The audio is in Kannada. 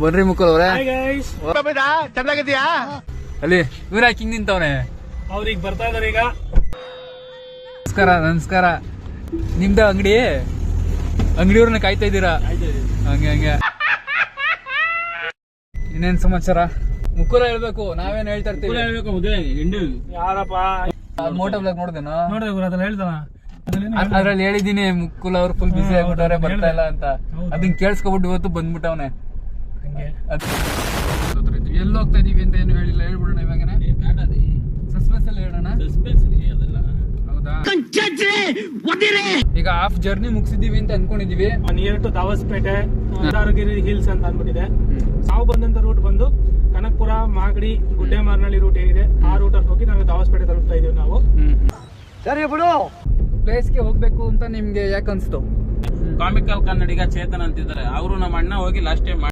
ಬರ್ರಿ ಮುಕ್ಕಲ್ ಅವ್ರೆ. ಚೆನ್ನಾಗಿದ್ಯಾ? ಅಲ್ಲಿ ಇವ್ರ ಹಿಂಗ್ ನಿಂತವ್ನೆ. ಅವ್ರೀಗ ಬರ್ತಾ ಇದಾರೆ ಈಗ. ನಮಸ್ಕಾರ. ನಿಮ್ದ ಅಂಗಡಿಯವ್ರನ್ನ ಕಾಯ್ತಾ ಇದ್ದೀರಾ? ಹಂಗೆ ಇನ್ನೇನ್ ಸಮಾಚಾರ? ಮುಕ್ಕುಲ ಹೇಳ್ಬೇಕು, ನಾವೇನ್ ಹೇಳ್ತಾ ಇರ್ತೀವಿ. ಯಾರಪ್ಪ ಮೋಟೋ ಬ್ಲಾಗ್ ನೋಡ್ದೇನೋ? ನೋಡಿದ್ರೆ ಅದ್ರಲ್ಲಿ ಹೇಳ್ತಾನ. ಅದ್ರಲ್ಲಿ ಹೇಳಿದೀನಿ ಮುಕ್ಕುಲ್ ಅವ್ರು ಫುಲ್ ಬಿಸಿ ಆಗ್ಬಿಟ್ಟವ್ರೆ, ಬರ್ತಾ ಇಲ್ಲ ಅಂತ. ಅದನ್ನ ಕೇಳಿಸ್ಕೊಬಿಟ್ಟು ಇವತ್ತು ಬಂದ್ಬಿಟ್ಟವ್ನೆ. ಎಲ್ಲಿ ಹೋಗ್ತಾ ಇದೀವಿ ಅಂತ ಏನು ಹೇಳಿಲ್ಲ, ಹೇಳ್ಬಿಡೋಣ ಇವಾಗನೇ. ಸಸ್ಪೆನ್ಸ್ ಅಲ್ಲಿ ಹೇಳೋಣ. ಹೌದಾ? ಈಗ ಹಾಫ್ ಜರ್ನಿ ಮುಗಿಸಿದೀವಿ ಅಂತ ಅನ್ಕೊಂಡಿದೀವಿ. Near to Davaspete Mandaragiri hills ಅಂತ ಅನ್ಬಿಟ್ಟಿದೆ. ನಾವು ಬಂದಂತ ರೂಟ್ ಬಂದು ಕನಕಪುರ, ಮಾಗಡಿ, ಗುಡ್ಡೆಮಾರನಹಳ್ಳಿ ರೂಟ್ ಏನಿದೆ ಆ ರೂಟ್ ಅಲ್ಲಿ ಹೋಗಿ ನಾವು ದಾವಸ್ಪೇಟೆ ತಲುಪ್ತಾ ಇದೀವಿ ನಾವು. ಸರಿ ಬಿಡು. ಪ್ಲೇಸ್ಗೆ ಹೋಗ್ಬೇಕು ಅಂತ ನಿಮ್ಗೆ ಯಾಕೆ ಅನ್ಸ್ತು? ಕಾಮಿಕಲ್ ಕನ್ನಡಿಗ ಚೇತನ್ ಅಂತಿದ್ದಾರೆ. ಅವರು ನಮ್ಮ ಅಣ್ಣ ಹೋಗಿ ಲಾಸ್ಟ್ ಟೈಮ್